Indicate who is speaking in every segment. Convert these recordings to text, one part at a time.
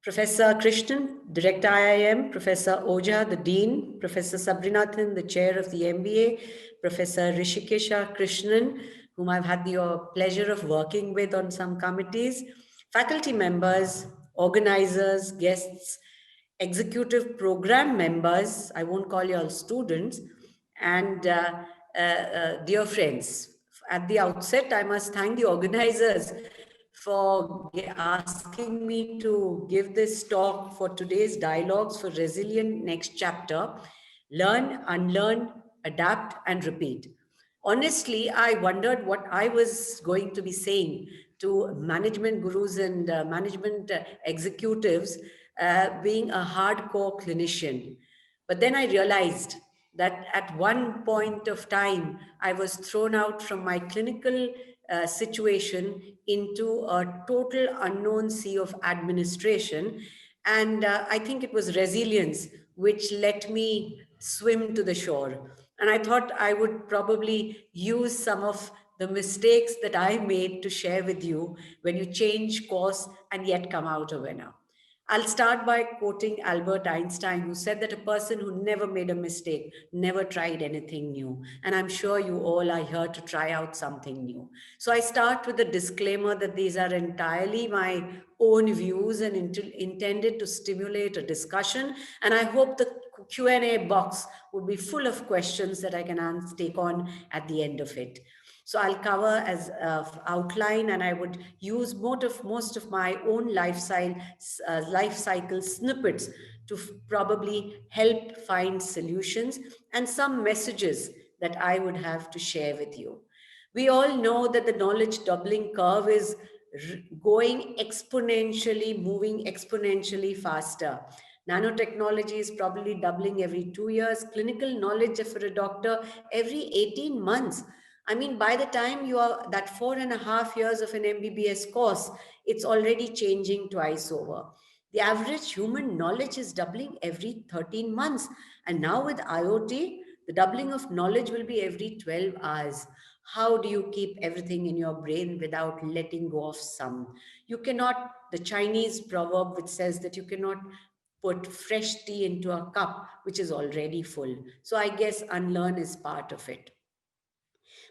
Speaker 1: Professor Krishnan, Director IIM, Professor Oja, the Dean, Professor Sabrinathan, the Chair of the MBA, Professor Rishikesha Krishnan, whom I've had the pleasure of working with on some committees, faculty members, organizers, guests, executive program members, I won't call you all students, and dear friends. At the outset, I must thank the organizers for asking me to give this talk for today's Dialogues for Resilient Next Chapter: Learn, Unlearn, Adapt, and Repeat. Honestly, I wondered what I was going to be saying to management gurus and management executives, being a hardcore clinician. But then I realized that at one point of time, I was thrown out from my clinical situation into a total unknown sea of administration. And I think it was resilience which let me swim to the shore. And I thought I would probably use some of the mistakes that I made to share with you when you change course and yet come out a winner. I'll start by quoting Albert Einstein, who said that a person who never made a mistake never tried anything new. And I'm sure you all are here to try out something new. So I start with a disclaimer that these are entirely my own views and intended to stimulate a discussion. And I hope the Q&A box would be full of questions that I can take on at the end of it. So I'll cover as outline, and I would use most of my own life cycle snippets to probably help find solutions and some messages that I would have to share with you. We all know that the knowledge doubling curve is going exponentially, moving exponentially faster. Nanotechnology is probably doubling every 2 years. Clinical knowledge for a doctor every 18 months. I mean, by the time you are that 4.5 years of an MBBS course, it's already changing twice over. The average human knowledge is doubling every 13 months. And now with IoT, the doubling of knowledge will be every 12 hours. How do you keep everything in your brain without letting go of some? You cannot, the Chinese proverb which says that you cannot put fresh tea into a cup which is already full. So I guess unlearn is part of it.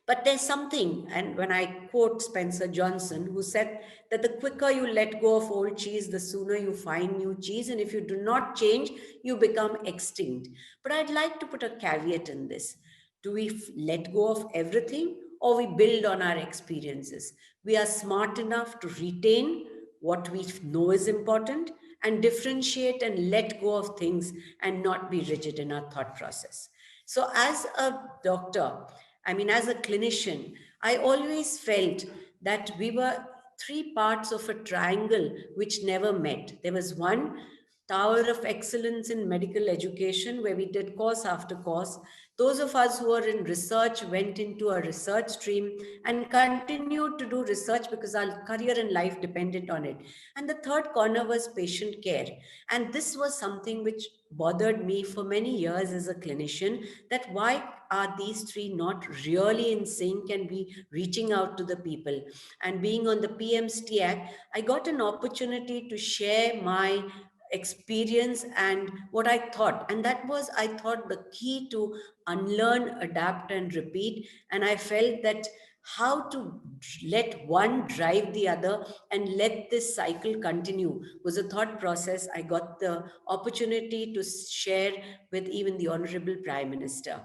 Speaker 1: But there's something, and when I quote Spencer Johnson, who said that the quicker you let go of old cheese, the sooner you find new cheese. And if you do not change, you become extinct. But I'd like to put a caveat in this. Do we let go of everything, or we build on our experiences? We are smart enough to retain what we know is important and differentiate and let go of things and not be rigid in our thought process. So, as a doctor, I mean, as a clinician, I always felt that we were three parts of a triangle which never met. There was one tower of excellence in medical education where we did course after course. Those of us who are in research went into a research stream and continued to do research because our career and life depended on it. And the third corner was patient care. And this was something which bothered me for many years as a clinician, that why are these three not really in sync and be reaching out to the people? And being on the PM's TAC, I got an opportunity to share my experience and what I thought. And that was, I thought, the key to unlearn, adapt, and repeat. And I felt that how to let one drive the other and let this cycle continue was a thought process I got the opportunity to share with even the Honorable Prime Minister.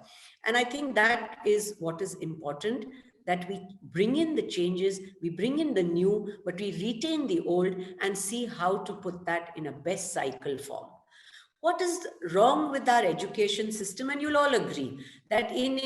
Speaker 1: And I think that is what is important, that we bring in the changes, we bring in the new, but we retain the old and see how to put that in a best cycle form. What is wrong with our education system? And you'll all agree that in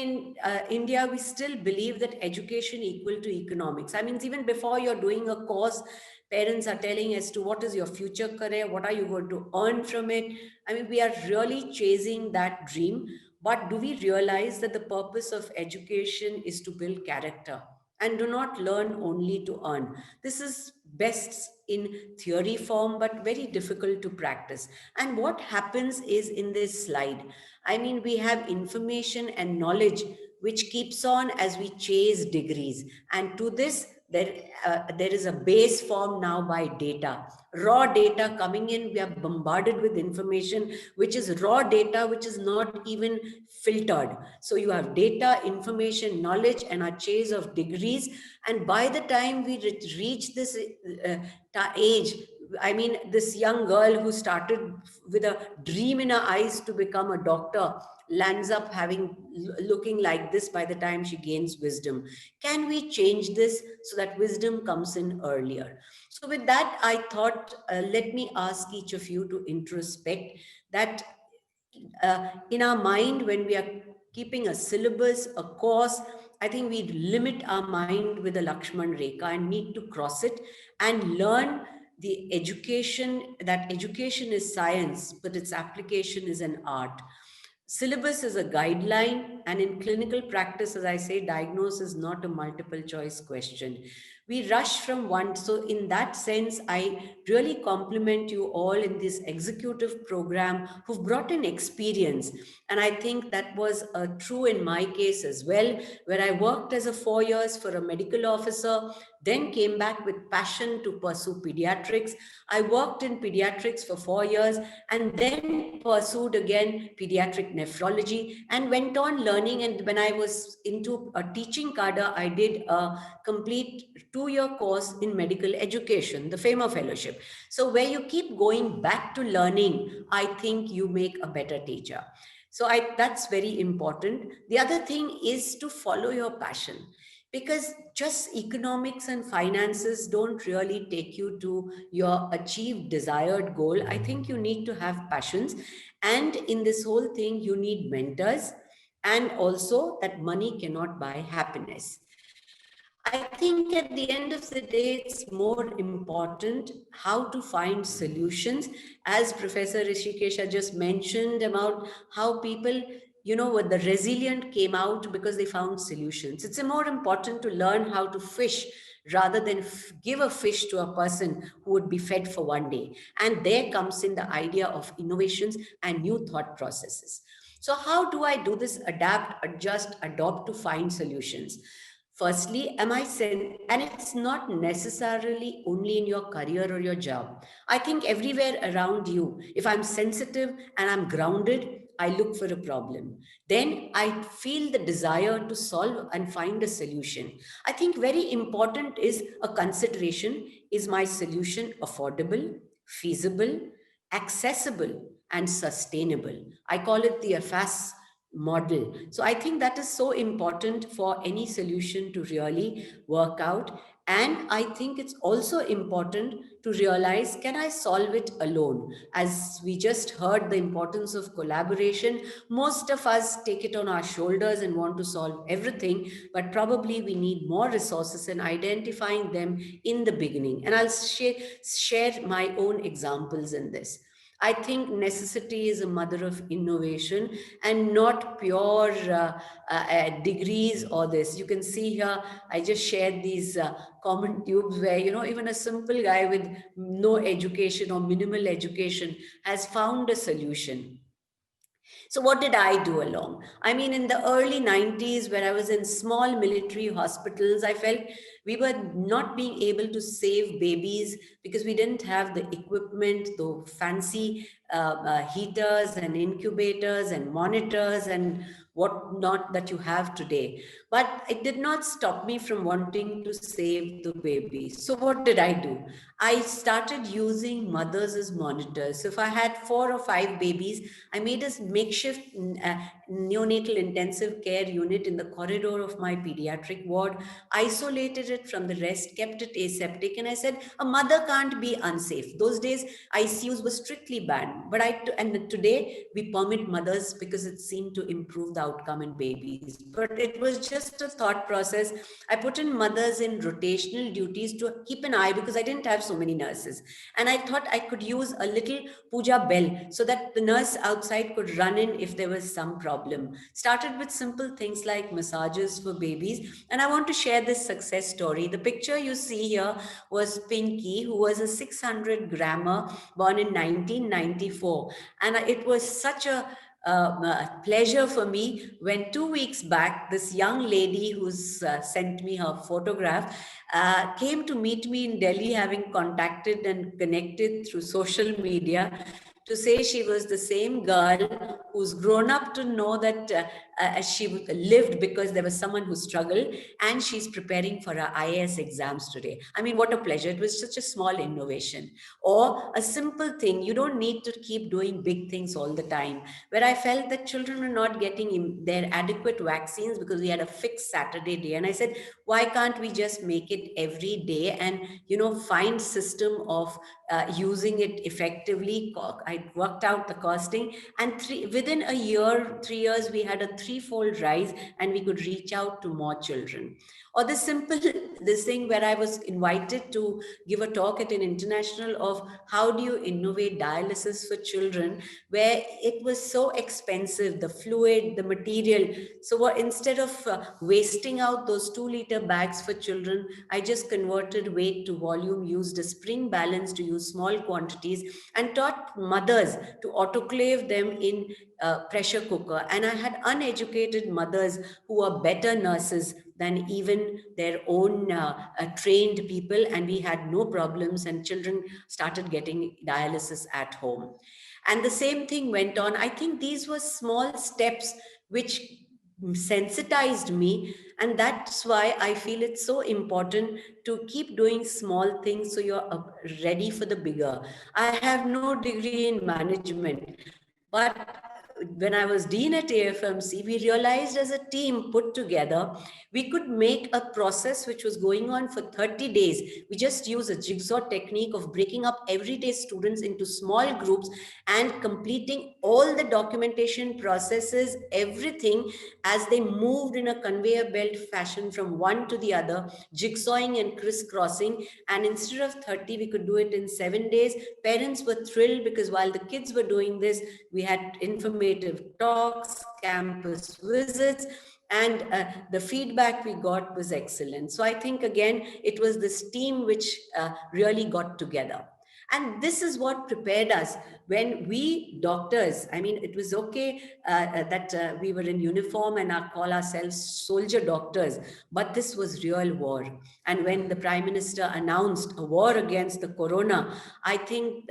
Speaker 1: India, we still believe that education equal to economics. I mean, even before you're doing a course, parents are telling as to what is your future career, what are you going to earn from it. I mean, we are really chasing that dream. But do we realize that the purpose of education is to build character and do not learn only to earn? This is best in theory form, but very difficult to practice. And what happens is in this slide, I mean, we have information and knowledge which keeps on as we chase degrees. And to this, there is a base form now by data. raw data coming in. We are bombarded with information, which is raw data, which is not even filtered. So you have data, information, knowledge, and a chase of degrees. And by the time we reach this age, I mean, this young girl who started with a dream in her eyes to become a doctor lands up looking like this by the time she gains wisdom. Can we change this so that wisdom comes in earlier? So with that, I thought, let me ask each of you to introspect that in our mind, when we are keeping a syllabus, a course, I think we limit our mind with a Lakshman Rekha and need to cross it and learn the education, that education is science, but its application is an art. Syllabus is a guideline, and in clinical practice, as I say, diagnosis is not a multiple choice question. We rush from one. So, in that sense, I really compliment you all in this executive program who've brought in experience. And I think that was true in my case as well, where I worked as a 4 years for a medical officer, then came back with passion to pursue pediatrics. I worked in pediatrics for 4 years and then pursued again pediatric nephrology and went on learning. And when I was into a teaching cadre, I did a complete 2-year course in medical education, the FAMA Fellowship. So where you keep going back to learning, I think you make a better teacher. So that's very important. The other thing is to follow your passion, because just economics and finances don't really take you to your achieved desired goal. I think you need to have passions. And in this whole thing, you need mentors, and also that money cannot buy happiness. I think at the end of the day, it's more important how to find solutions. As Professor Rishikesha just mentioned about how people, what the resilient came out because they found solutions. It's more important to learn how to fish rather than give a fish to a person who would be fed for one day. And there comes in the idea of innovations and new thought processes. So how do I do this? Adapt, adjust, adopt to find solutions. Firstly, and it's not necessarily only in your career or your job. I think everywhere around you, if I'm sensitive and I'm grounded, I look for a problem. Then I feel the desire to solve and find a solution. I think very important is a consideration. Is my solution affordable, feasible, accessible, and sustainable? I call it the AFAS model. So I think that is so important for any solution to really work out. And I think it's also important to realize, can I solve it alone? As we just heard the importance of collaboration, most of us take it on our shoulders and want to solve everything, but probably we need more resources in identifying them in the beginning. And I'll share my own examples in this. I think necessity is a mother of innovation and not pure degrees or this. You can see here, I just shared these common tubes where, even a simple guy with no education or minimal education has found a solution. So what did I do along? I mean, in the early 90s, when I was in small military hospitals, I felt we were not being able to save babies because we didn't have the equipment, the fancy heaters and incubators and monitors and whatnot that you have today. But it did not stop me from wanting to save the baby. So what did I do? I started using mothers as monitors. So if I had 4 or 5 babies, I made a makeshift neonatal intensive care unit in the corridor of my pediatric ward, isolated it from the rest, kept it aseptic, and I said, a mother can't be unsafe. Those days, ICUs were strictly banned, and today we permit mothers because it seemed to improve the outcome in babies. But it was just a thought process. I put in mothers in rotational duties to keep an eye because I didn't have so many nurses. And I thought I could use a little puja bell so that the nurse outside could run in if there was some problem. Started with simple things like massages for babies. And I want to share this success story. The picture you see here was Pinky, who was a 600 grammer born in 1994. And it was such a pleasure for me when 2 weeks back, this young lady who's sent me her photograph came to meet me in Delhi, having contacted and connected through social media, to say she was the same girl who's grown up to know that she lived because there was someone who struggled, and she's preparing for her IAS exams today. I mean, what a pleasure. It was such a small innovation. Or a simple thing, you don't need to keep doing big things all the time, where I felt that children were not getting their adequate vaccines because we had a fixed Saturday day. And I said, why can't we just make it every day and, find system of using it effectively? I worked out the costing, and within a year, 3 years, we had a threefold rise, and we could reach out to more children. Or the simple this thing where I was invited to give a talk at an international of how do you innovate dialysis for children, where it was so expensive, the fluid, the material. So instead of wasting out those 2-liter bags for children, I just converted weight to volume, used a spring balance to use small quantities, and taught mothers to autoclave them in pressure cooker. And I had uneducated mothers who are better nurses than even their own trained people, and we had no problems, and children started getting dialysis at home. And the same thing went on. I think these were small steps which sensitized me, and that's why I feel it's so important to keep doing small things so you're ready for the bigger. I have no degree in management, but when I was dean at AFMC, we realized as a team put together, we could make a process which was going on for 30 days. We just use a jigsaw technique of breaking up everyday students into small groups and completing all the documentation processes, everything, as they moved in a conveyor belt fashion from one to the other, jigsawing and crisscrossing. And instead of 30, we could do it in 7 days. Parents were thrilled because while the kids were doing this, we had informative talks, campus visits, and the feedback we got was excellent. So I think, again, it was this team which really got together. And this is what prepared us when we doctors, I mean, it was okay that we were in uniform and call ourselves soldier doctors, but this was real war. And when the Prime Minister announced a war against the corona, I think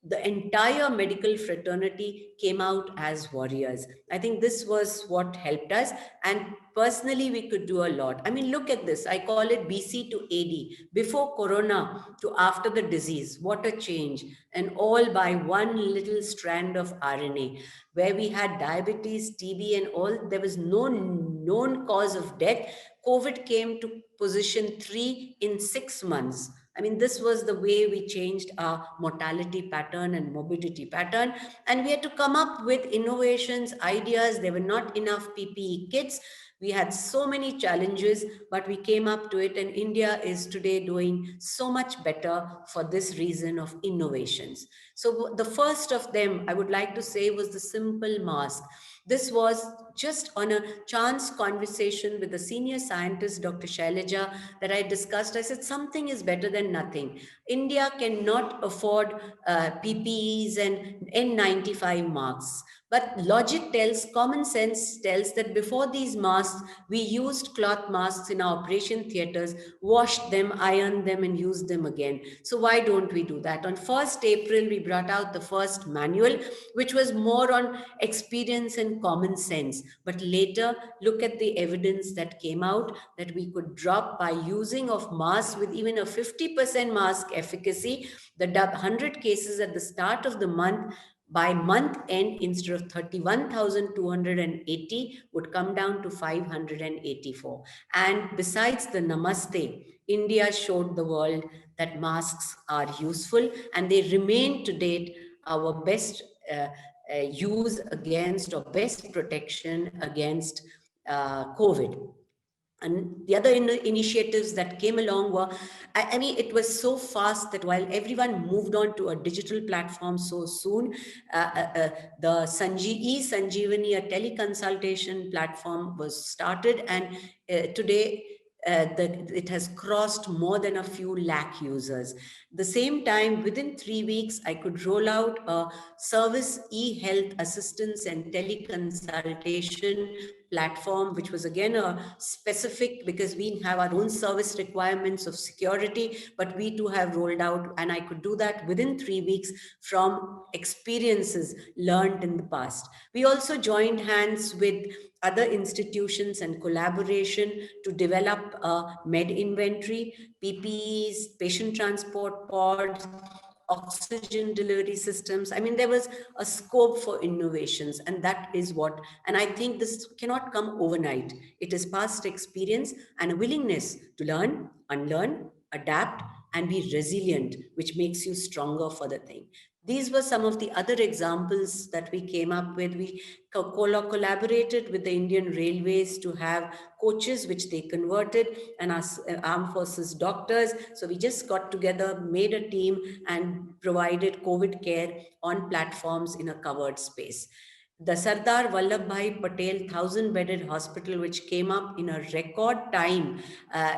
Speaker 1: the entire medical fraternity came out as warriors. I think this was what helped us. And personally, we could do a lot. I mean, look at this. I call it BC to AD, before corona to after the disease. What a change. And all by one little strand of RNA, where we had diabetes, TB, and all. There was no known cause of death. COVID came to position 3 in 6 months. I mean, this was the way we changed our mortality pattern and morbidity pattern. And we had to come up with innovations, ideas. There were not enough PPE kits. We had so many challenges, but we came up to it. And India is today doing so much better for this reason of innovations. So the first of them, I would like to say, was the simple mask. This was just on a chance conversation with the senior scientist, Dr. Shailaja, that I discussed. I said, something is better than nothing. India cannot afford PPEs and N95 masks. But logic tells, common sense tells that before these masks, we used cloth masks in our operation theaters, washed them, ironed them, and used them again. So why don't we do that? On 1st April, we brought out the first manual, which was more on experience and common sense. But later, look at the evidence that came out that we could drop by using of masks with even a 50% mask efficacy, the 100 cases at the start of the month. By month end, instead of 31,280, would come down to 584. And besides the Namaste, India showed the world that masks are useful, and they remain to date our best use against, or best protection against COVID. And the other initiatives that came along were, I mean, it was so fast that while everyone moved on to a digital platform so soon, the Sanjeevani, a teleconsultation platform, was started. And today, it has crossed more than a few lakh users. The same time, within 3 weeks, I could roll out a service e-health assistance and teleconsultation platform, which was again a specific, because we have our own service requirements of security, but we too have rolled out, and I could do that within 3 weeks from experiences learned in the past. We also joined hands with other institutions and collaboration to develop a med inventory, PPEs, patient transport pods, oxygen delivery systems. I mean, there was a scope for innovations, and that is what, and I think this cannot come overnight. It is past experience and a willingness to learn, unlearn, adapt, and be resilient, which makes you stronger for the thing. These were some of the other examples that we came up with. We collaborated with the Indian Railways to have coaches, which they converted, and us armed forces doctors. So we just got together, made a team, and provided COVID care on platforms in a covered space. The Sardar Vallabhbhai Patel 1,000-bedded hospital, which came up in a record time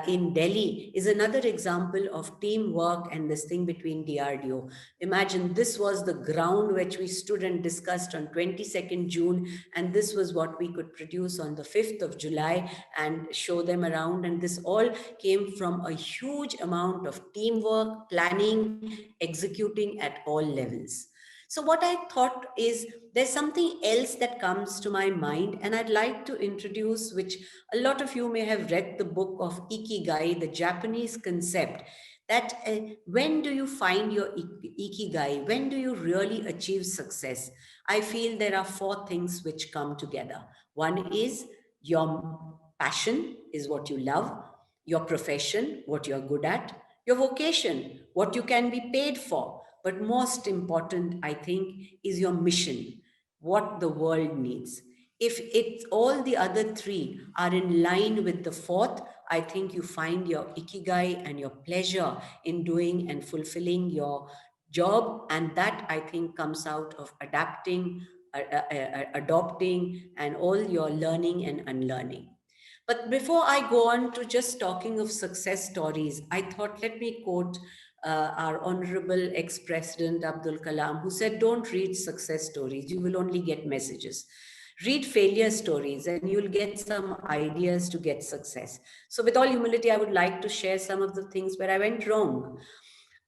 Speaker 1: in Delhi, is another example of teamwork and this thing between DRDO. Imagine, this was the ground which we stood and discussed on 22nd June, and this was what we could produce on the 5th of July and show them around. And this all came from a huge amount of teamwork, planning, executing at all levels. So what I thought is, there's something else that comes to my mind, and I'd like to introduce, which a lot of you may have read the book of Ikigai, the Japanese concept, that when do you find your Ikigai? When do you really achieve success? I feel there are four things which come together. One is your passion is what you love, your profession, what you're good at, your vocation, what you can be paid for. But most important, I think, is your mission, what the world needs. If it's all the other three are in line with the fourth, I think you find your ikigai and your pleasure in doing and fulfilling your job. And that, I think, comes out of adapting, adopting, and all your learning and unlearning. But before I go on to just talking of success stories, I thought, let me quote our honorable ex-president Abdul Kalam, who said, don't read success stories, you will only get messages. Read failure stories and you'll get some ideas to get success. So with all humility, I would like to share some of the things where I went wrong.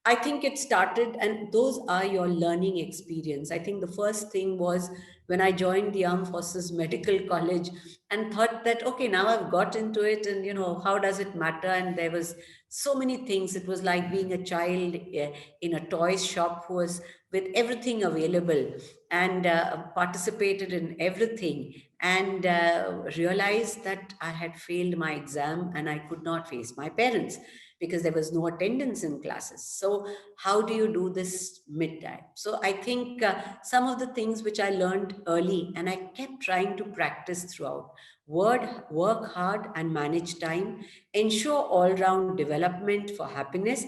Speaker 1: I think it started, and those are your learning experience. I think the first thing was when I joined the Armed Forces Medical College and thought that, okay, now I've got into it, and how does it matter? And there was so many things. It was like being a child in a toys shop who was with everything available and participated in everything, and realized that I had failed my exam and I could not face my parents because there was no attendance in classes. So how do you do this mid-time? So I think some of the things which I learned early and I kept trying to practice throughout: work hard and manage time, ensure all-round development for happiness,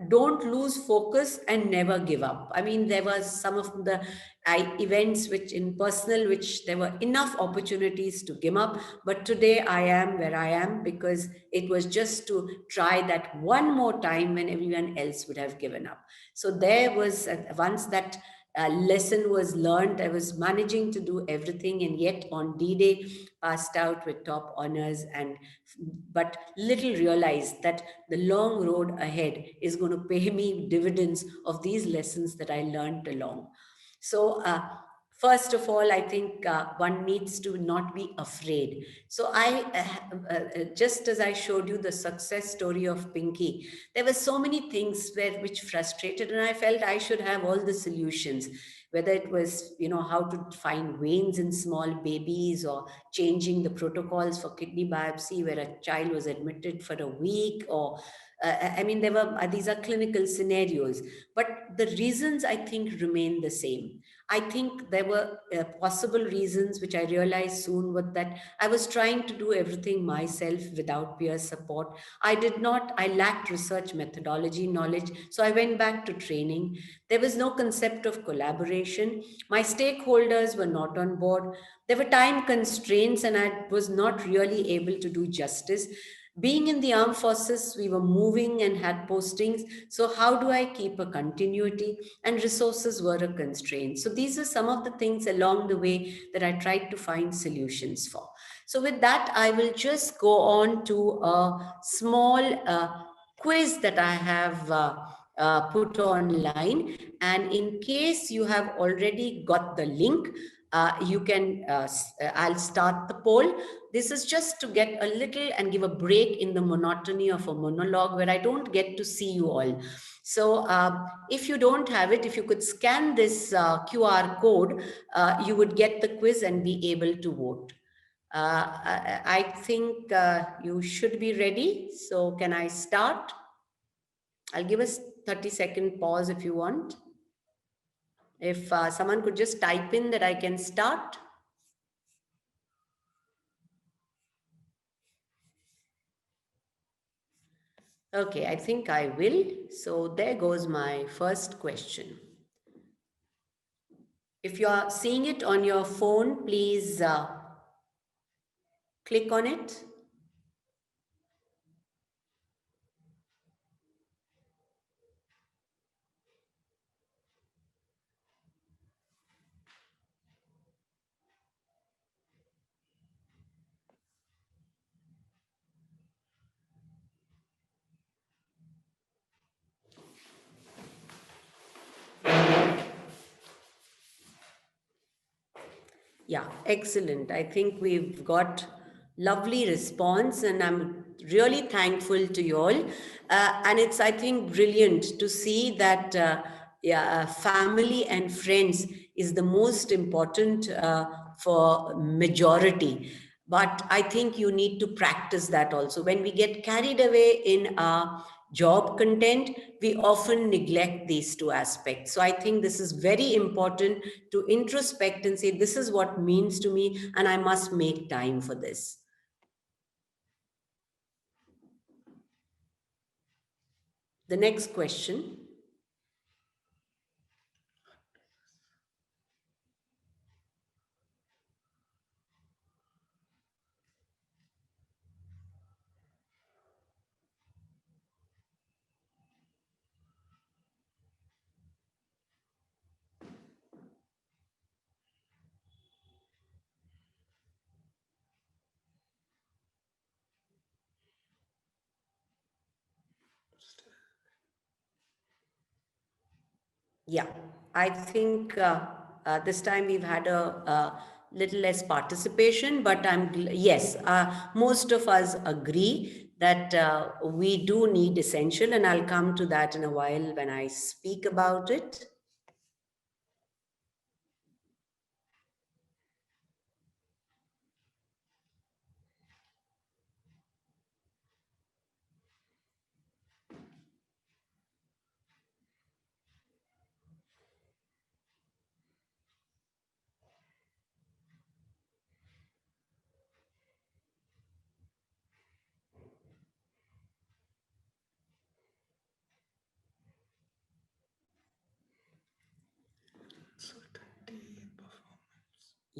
Speaker 1: don't lose focus, and never give up. I mean, there was some of the events which in personal, which there were enough opportunities to give up. But today I am where I am because it was just to try that one more time when everyone else would have given up. So there was, once that lesson was learned, I was managing to do everything, and yet on D-Day passed out with top honors, and but little realized that the long road ahead is going to pay me dividends of these lessons that I learned along. So first of all, I think one needs to not be afraid. So just as I showed you the success story of Pinky, there were so many things which frustrated, and I felt I should have all the solutions, whether it was, how to find veins in small babies, or changing the protocols for kidney biopsy where a child was admitted for a week, or I mean, there were these are clinical scenarios, but the reasons I think remain the same. I think there were possible reasons which I realized soon were that I was trying to do everything myself without peer support. I lacked research methodology knowledge, so I went back to training. There was no concept of collaboration. My stakeholders were not on board. There were time constraints, and I was not really able to do justice. Being in the armed forces, we were moving and had postings. So how do I keep a continuity? And resources were a constraint. So these are some of the things along the way that I tried to find solutions for. So with that, I will just go on to a small quiz that I have put online. And in case you have already got the link, you can, I'll start the poll. This is just to get a little and give a break in the monotony of a monologue where I don't get to see you all. So if you don't have it, if you could scan this QR code, you would get the quiz and be able to vote. I think you should be ready. So can I start? I'll give us 30-second pause if you want. If someone could just type in that I can start. Okay, I think I will. So there goes my first question. If you are seeing it on your phone, please click on it. Yeah, excellent. I think we've got lovely response and I'm really thankful to you all. And it's, I think, brilliant to see that family and friends is the most important for majority. But I think you need to practice that also. When we get carried away in our job content, we often neglect these two aspects. So I think this is very important to introspect and say, this is what means to me, and I must make time for this. The next question. Yeah, I think this time we've had a little less participation, but yes, most of us agree that we do need essential, and I'll come to that in a while when I speak about it.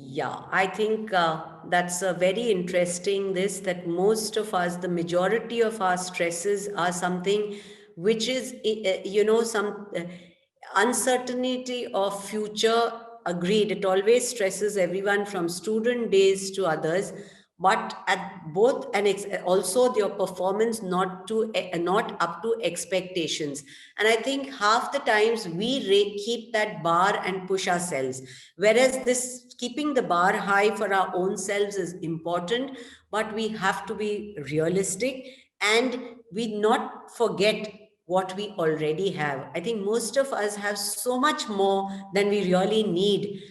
Speaker 1: Yeah, I think that's a very interesting this that most of us, the majority of our stresses are something which is, some uncertainty of future. Agreed, it always stresses everyone from student days to others, but at both, and it's also their performance not up to expectations. And I think half the times we keep that bar and push ourselves, whereas this keeping the bar high for our own selves is important, but we have to be realistic and we not forget what we already have. I think most of us have so much more than we really need.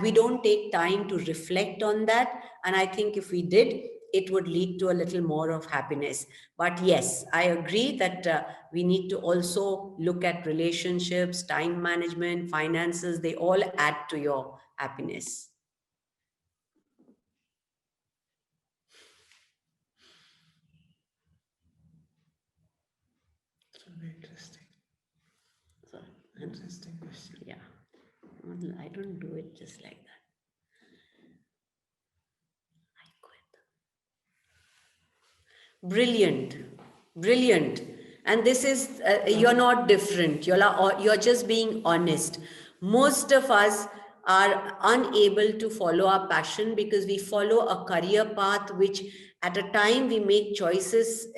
Speaker 1: We don't take time to reflect on that. And I think if we did, it would lead to a little more of happiness. But yes, I agree that we need to also look at relationships, time management, finances. They all add to your happiness.
Speaker 2: It's very interesting.
Speaker 1: So,
Speaker 2: Interesting question.
Speaker 1: yeah, I don't do it just like that. I quit. Brilliant, brilliant. And this is, you're not different. You're just being honest. Most of us are unable to follow our passion because we follow a career path which at a time we make choices,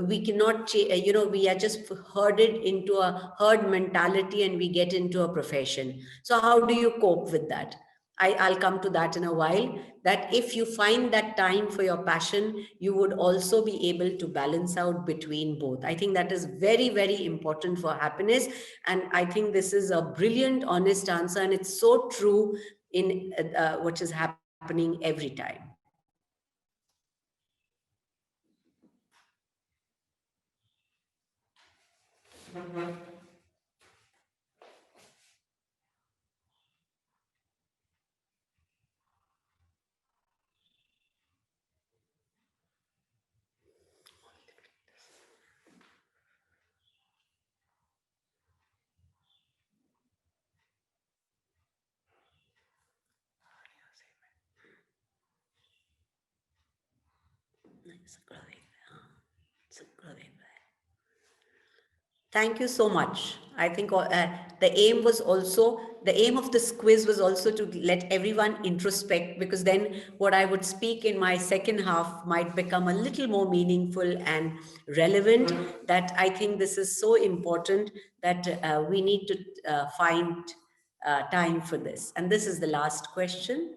Speaker 1: we cannot, we are just herded into a herd mentality and we get into a profession. So how do you cope with that? I'll come to that in a while, that if you find that time for your passion, you would also be able to balance out between both. I think that is very, very important for happiness. And I think this is a brilliant, honest answer. And it's so true in what is happening every time. Thank you so much. I think the aim of this quiz was also to let everyone introspect, because then what I would speak in my second half might become a little more meaningful and relevant. That I think this is so important that we need to find time for this. And this is the last question.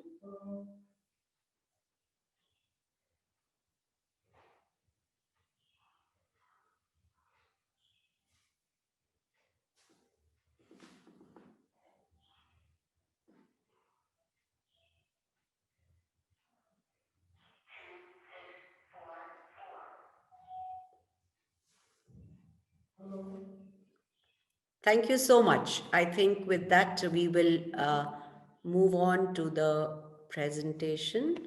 Speaker 1: Thank you so much. I think with that, we will move on to the presentation.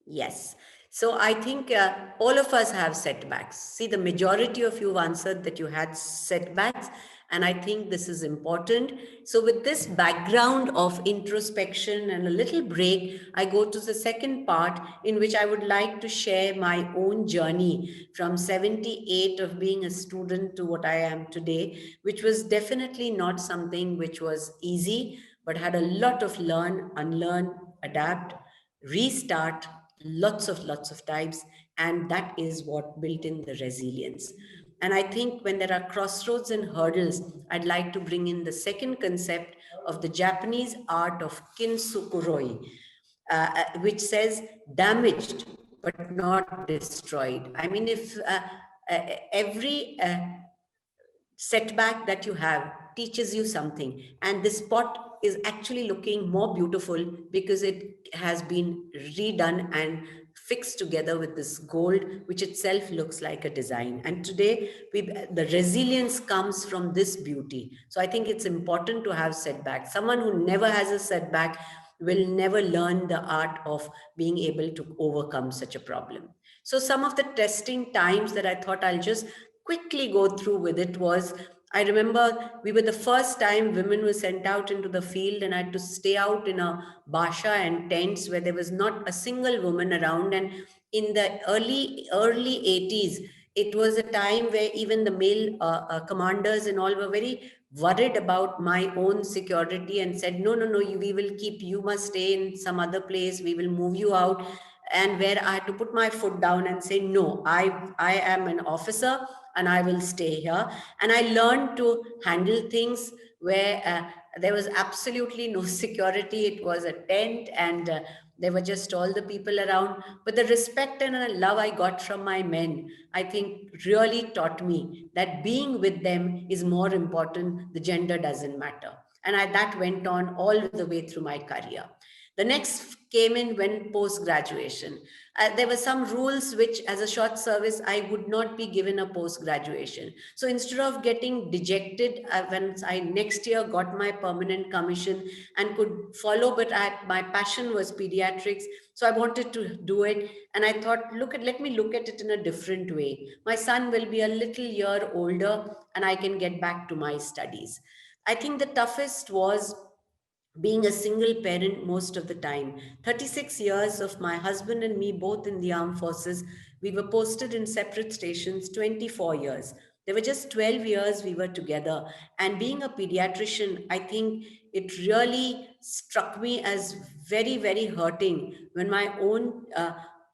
Speaker 1: Yes. So I think all of us have setbacks. See, the majority of you answered that you had setbacks, and I think this is important. So with this background of introspection and a little break, I go to the second part, in which I would like to share my own journey from 78 of being a student to what I am today, which was definitely not something which was easy, but had a lot of learn, unlearn, adapt, restart, lots of times, and that is what built in the resilience. And I think when there are crossroads and hurdles, I'd like to bring in the second concept of the Japanese art of kintsukuroi, which says damaged but not destroyed. I mean, if every setback that you have teaches you something, and this pot is actually looking more beautiful because it has been redone and fixed together with this gold, which itself looks like a design. And today the resilience comes from this beauty. So I think it's important to have setbacks. Someone who never has a setback will never learn the art of being able to overcome such a problem. So some of the testing times that I thought I'll just quickly go through with it was, I remember we were the first time women were sent out into the field, and I had to stay out in a basha and tents where there was not a single woman around. And in the early 80s, it was a time where even the male commanders and all were very worried about my own security and said, no, no, no, we will keep, you must stay in some other place, we will move you out. And where I had to put my foot down and say, no, I am an officer and I will stay here. And I learned to handle things where there was absolutely no security. It was a tent, and there were just all the people around. But the respect and love I got from my men, I think really taught me that being with them is more important. The gender doesn't matter. And that went on all the way through my career. The next came in when post-graduation. There were some rules which, as a short service, I would not be given a post-graduation. So instead of getting dejected when I next year got my permanent commission and could follow, but my passion was pediatrics, so I wanted to do it. And I thought, let me look at it in a different way. My son will be a little year older and I can get back to my studies. I think the toughest was being a single parent most of the time. 36 years of my husband and me both in the armed forces. We were posted in separate stations 24 years. There were just 12 years we were together. And being a pediatrician, I think it really struck me as very, very hurting when my own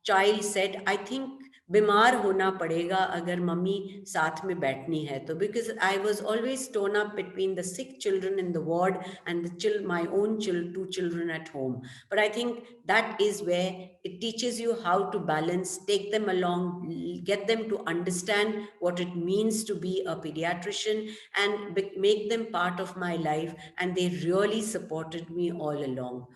Speaker 1: child said, I think बीमार होना पड़ेगा अगर mummy साथ में बैठनी है तो, because I was always torn up between the sick children in the ward and my own two children at home. But I think that is where it teaches you how to balance, take them along, get them to understand what it means to be a pediatrician, and make them part of my life. And they really supported me all along.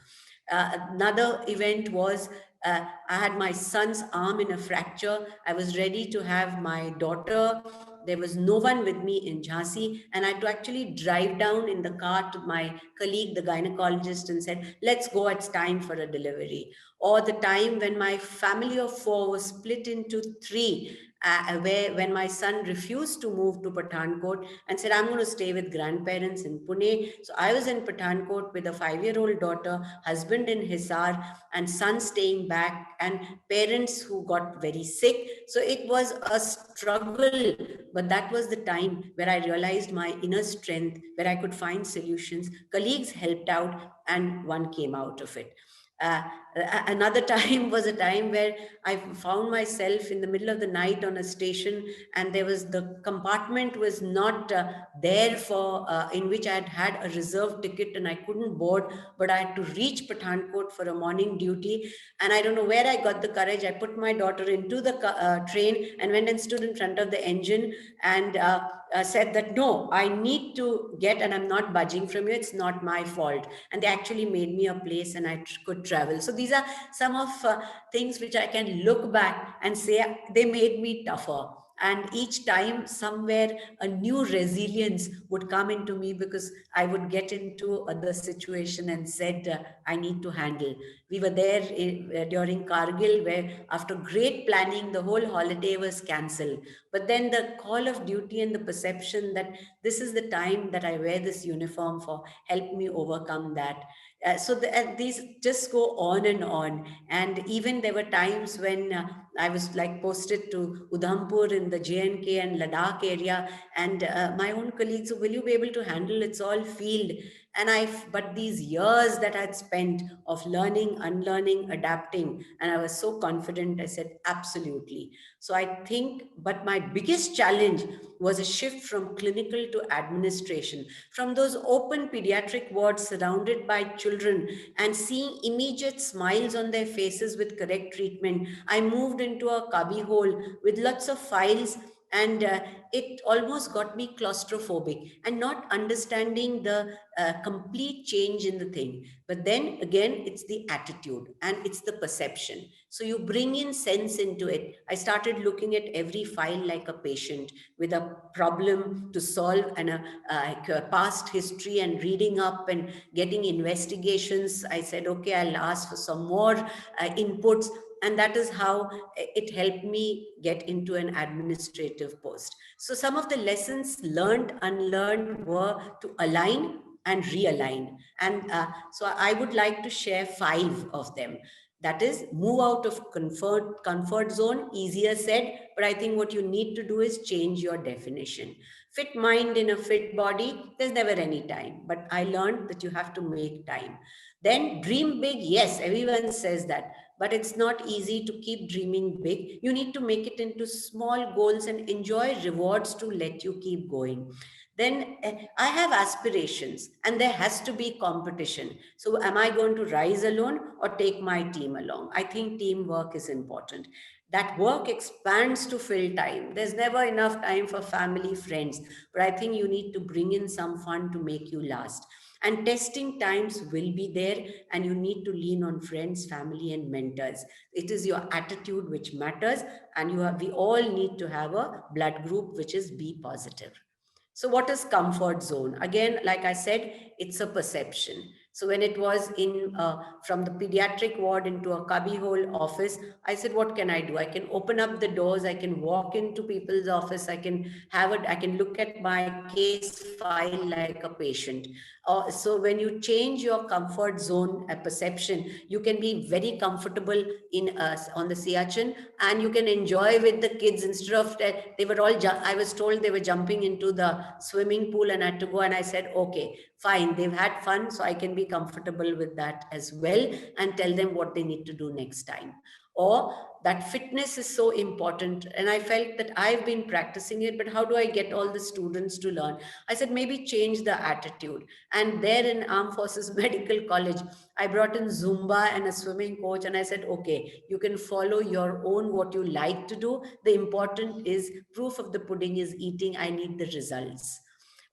Speaker 1: Another event was I had my son's arm in a fracture. I was ready to have my daughter. There was no one with me in Jhansi, and I had to actually drive down in the car to my colleague, the gynecologist, and said, let's go, it's time for a delivery. Or the time when my family of four was split into three, where when my son refused to move to Pathankot and said, I'm going to stay with grandparents in Pune. So I was in Pathankot with a 5-year-old daughter, husband in Hisar, and son staying back, and parents who got very sick. So it was a struggle, but that was the time where I realized my inner strength, where I could find solutions. Colleagues helped out, and one came out of it. Uh, Another time was a time where I found myself in the middle of the night on a station, and there was the compartment was not there for in which I had a reserved ticket, and I couldn't board, but I had to reach Pathankot for a morning duty. And I don't know where I got the courage. I put my daughter into the train and went and stood in front of the engine and said that, no, I need to get, and I'm not budging from you. It's not my fault. And they actually made me a place, and I could travel. So these are some of things which I can look back and say they made me tougher. And each time, somewhere, a new resilience would come into me, because I would get into the situation and said, I need to handle. We were there during Kargil, where after great planning, the whole holiday was cancelled. But then the call of duty and the perception that this is the time that I wear this uniform for helped me overcome that. These just go on and on. And even there were times when I was like posted to Udhampur in the JNK and Ladakh area, and my own colleagues, will you be able to handle, it's all field. But these years that I'd spent of learning, unlearning, adapting, and I was so confident, I said, absolutely. So I think, but my biggest challenge was a shift from clinical to administration, from those open pediatric wards surrounded by children and seeing immediate smiles on their faces with correct treatment. I moved into a cubby hole with lots of files, and it almost got me claustrophobic and not understanding the complete change in the thing. But then again, it's the attitude and it's the perception. So you bring in sense into it. I started looking at every file like a patient with a problem to solve, and a past history, and reading up and getting investigations. I said, okay, I'll ask for some more inputs. And that is how it helped me get into an administrative post. So some of the lessons learned, unlearned, were to align and realign. And so I would like to share 5 of them. That is, move out of comfort zone, easier said, but I think what you need to do is change your definition. Fit mind in a fit body, there's never any time, but I learned that you have to make time. Then dream big, yes, everyone says that, but it's not easy to keep dreaming big. You need to make it into small goals and enjoy rewards to let you keep going. Then I have aspirations, and there has to be competition. So am I going to rise alone or take my team along? I think teamwork is important. That work expands to fill time. There's never enough time for family, friends, but I think you need to bring in some fun to make you last. And testing times will be there, and you need to lean on friends, family, and mentors. It is your attitude which matters, and we all need to have a blood group which is B positive. So what is comfort zone? Again, like I said, it's a perception. So when it was in from the pediatric ward into a cubbyhole office, I said, what can I do? I can open up the doors, I can walk into people's office, I can have it, I can look at my case file like a patient. So when you change your comfort zone perception, you can be very comfortable in on the Siachen, and you can enjoy with the kids instead of that. They were all, I was told they were jumping into the swimming pool and I had to go, and I said, okay, fine, they've had fun, so I can be comfortable with that as well and tell them what they need to do next time. Or that fitness is so important, and I felt that I've been practicing it, but how do I get all the students to learn? I said, maybe change the attitude. And there in Armed Forces Medical College, I brought in Zumba and a swimming coach, and I said, okay, you can follow your own what you like to do. The important is proof of the pudding is eating. I need the results.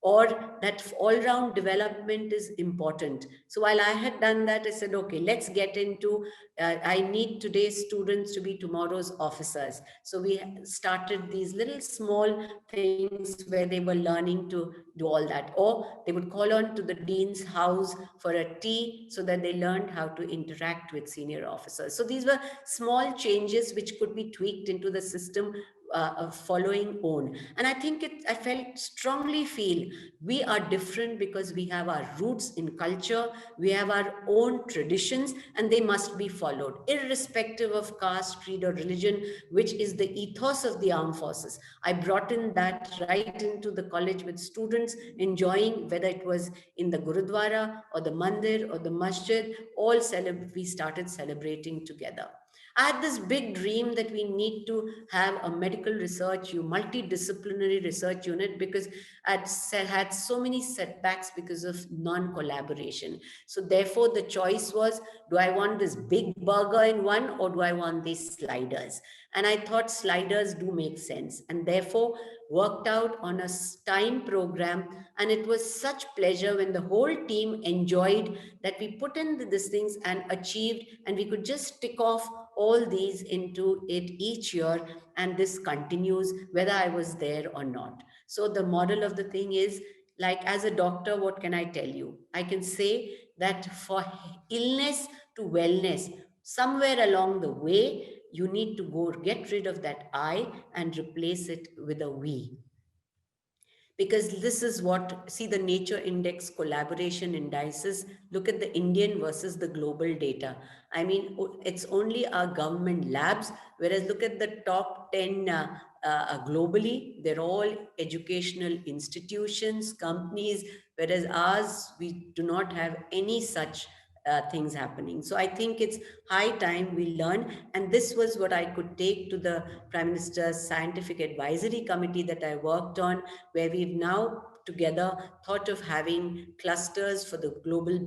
Speaker 1: Or that all-round development is important. So while I had done that, I said, okay, let's get into, I need today's students to be tomorrow's officers. So we started these little small things where they were learning to do all that. Or they would call on to the dean's house for a tea so that they learned how to interact with senior officers. So these were small changes which could be tweaked into the system of following on. And I think I felt strongly feel we are different because we have our roots in culture, we have our own traditions, and they must be followed, irrespective of caste, creed, or religion, which is the ethos of the armed forces. I brought in that right into the college with students enjoying, whether it was in the Gurudwara or the Mandir or the Masjid, we started celebrating together. I had this big dream that we need to have a medical research, multidisciplinary research unit, because had so many setbacks because of non-collaboration. So therefore, the choice was, do I want this big burger in one, or do I want these sliders? And I thought sliders do make sense, and therefore worked out on a time program. And it was such pleasure when the whole team enjoyed that we put in these things and achieved, and we could just tick off all these into it each year, and this continues whether I was there or not. So the model of the thing is, like, as a doctor, what can I tell you? I can say that for illness to wellness, somewhere along the way, you need to go get rid of that I and replace it with a we. Because this is what, see the nature index collaboration indices, look at the Indian versus the global data. I mean, it's only our government labs, whereas look at the top 10 globally, they're all educational institutions, companies, whereas ours, we do not have any such things happening. So I think it's high time we learn. And this was what I could take to the Prime Minister's Scientific Advisory Committee that I worked on, where we've now together thought of having clusters for the global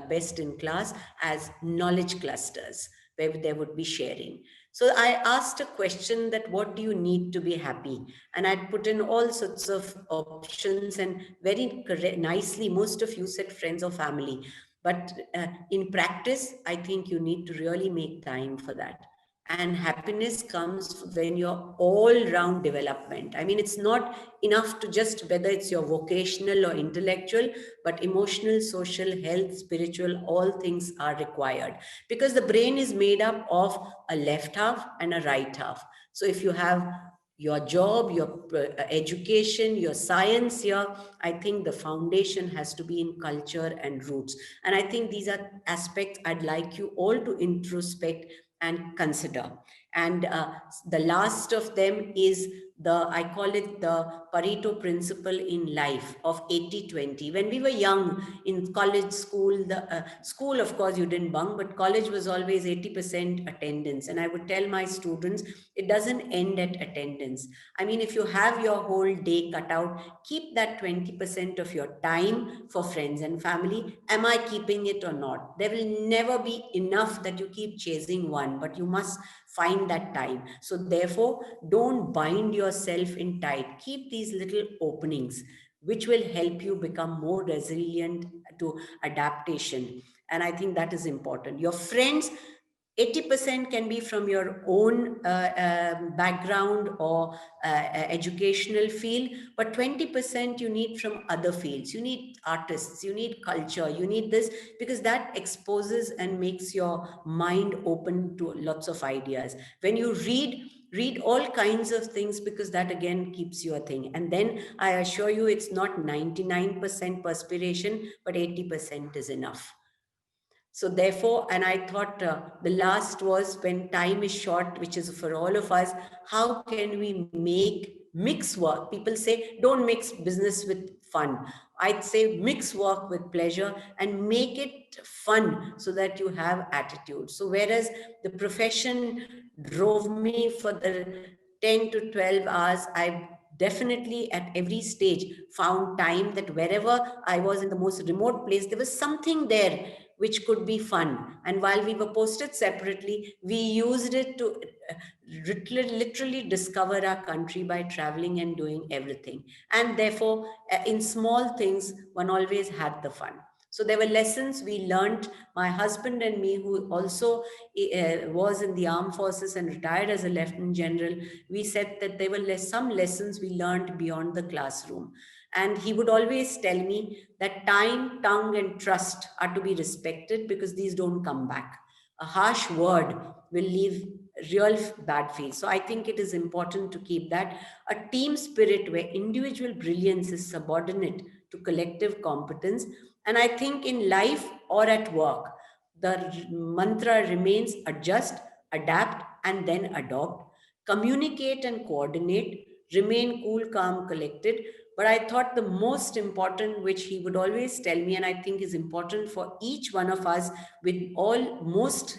Speaker 1: best in class as knowledge clusters, where there would be sharing. So I asked a question that what do you need to be happy? And I'd put in all sorts of options, and very nicely, most of you said friends or family. But in practice, I think you need to really make time for that. And happiness comes when you're all round development. I mean, it's not enough to just, whether it's your vocational or intellectual, but emotional, social, health, spiritual, all things are required, because the brain is made up of a left half and a right half. So if you have your job, your education, your science here, I think the foundation has to be in culture and roots. And I think these are aspects I'd like you all to introspect and consider. And the last of them is I call it the Pareto principle in life of 80-20. When we were young in college, school, of course, you didn't bunk, but college was always 80% attendance. And I would tell my students, it doesn't end at attendance. I mean, if you have your whole day cut out, keep that 20% of your time for friends and family. Am I keeping it or not? There will never be enough that you keep chasing one, but you must find that time. So therefore, don't bind yourself in tight. Keep these little openings, which will help you become more resilient to adaptation. And I think that is important. Your friends, 80% can be from your own background or educational field, but 20% you need from other fields. You need artists, you need culture, you need this, because that exposes and makes your mind open to lots of ideas. When you read all kinds of things, because that again keeps you a thing. And then I assure you, it's not 99% perspiration, but 80% is enough. So therefore, and I thought the last was, when time is short, which is for all of us, how can we mix work? People say, don't mix business with fun. I'd say mix work with pleasure and make it fun so that you have attitude. So whereas the profession drove me for the 10 to 12 hours, I definitely at every stage found time that wherever I was in the most remote place, there was something there which could be fun. And while we were posted separately, we used it to literally discover our country by traveling and doing everything. And therefore, in small things, one always had the fun. So there were lessons we learned. My husband and me, who also was in the armed forces and retired as a lieutenant general, we said that there were some lessons we learned beyond the classroom. And he would always tell me that time, tongue, and trust are to be respected, because these don't come back. A harsh word will leave real bad feel. So I think it is important to keep that. A team spirit where individual brilliance is subordinate to collective competence. And I think in life or at work, the mantra remains: adjust, adapt, and then adopt. Communicate and coordinate. Remain cool, calm, collected. But I thought the most important, which he would always tell me, and I think is important for each one of us, with most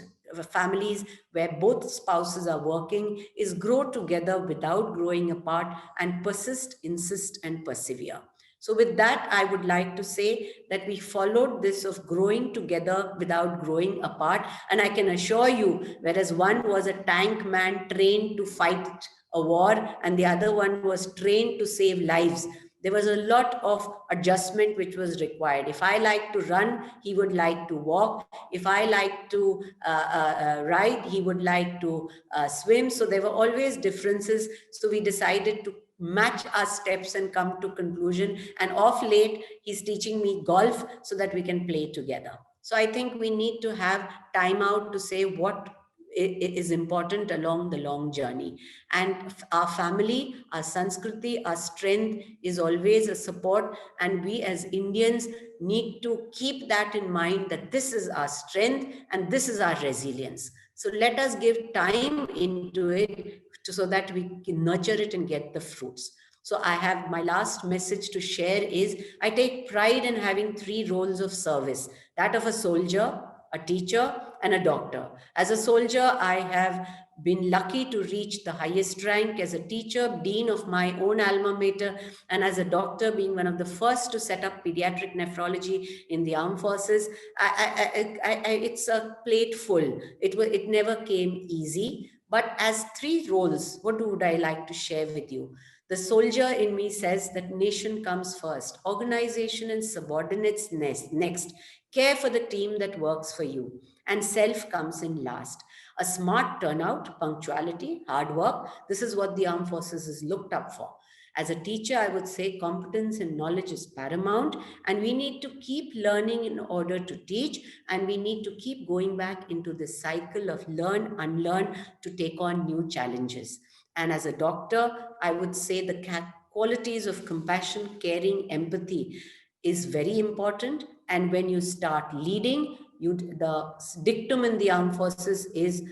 Speaker 1: families where both spouses are working, is grow together without growing apart, and persist, insist, and persevere. So with that, I would like to say that we followed this of growing together without growing apart. And I can assure you, whereas one was a tank man trained to fight a war, and the other one was trained to save lives, there was a lot of adjustment which was required. If I like to run, he would like to walk. If I like to ride, he would like to swim. So there were always differences. So we decided to match our steps and come to conclusion. And off late, he's teaching me golf so that we can play together. So I think we need to have time out to say what is important along the long journey. And our family, our Sanskriti, our strength is always a support. And we as Indians need to keep that in mind, that this is our strength and this is our resilience. So let us give time into it so that we can nurture it and get the fruits. So I have my last message to share is, I take pride in having 3 roles of service: that of a soldier, a teacher, and a doctor. As a soldier, I have been lucky to reach the highest rank as a teacher, dean of my own alma mater, and as a doctor, being one of the first to set up pediatric nephrology in the armed forces. It's a plate full. It never came easy. But as 3 roles, what would I like to share with you? The soldier in me says that nation comes first, organization and subordinates next. Care for the team that works for you, and self comes in last. A smart turnout, punctuality, hard work. This is what the armed forces is looked up for. As a teacher, I would say competence and knowledge is paramount, and we need to keep learning in order to teach, and we need to keep going back into this cycle of learn, unlearn to take on new challenges. And as a doctor, I would say the qualities of compassion, caring, empathy is very important. And when you start leading, the dictum in the armed forces is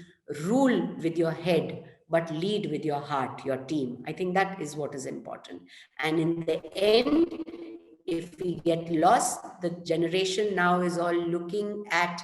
Speaker 1: rule with your head, but lead with your heart, your team. I think that is what is important. And in the end, if we get lost, the generation now is all looking at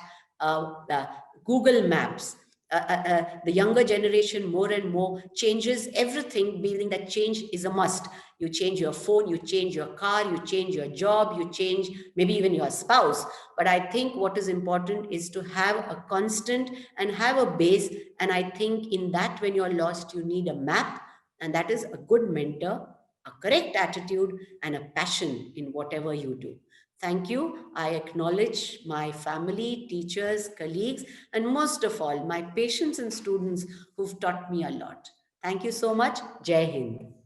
Speaker 1: Google Maps. The younger generation more and more changes everything, believing that change is a must. You change your phone, you change your car, you change your job, you change maybe even your spouse. But I think what is important is to have a constant and have a base. And I think in that, when you're lost, you need a map, and that is a good mentor, a correct attitude, and a passion in whatever you do. Thank you. I acknowledge my family, teachers, colleagues, and most of all, my patients and students who've taught me a lot. Thank you so much. Jai Hind.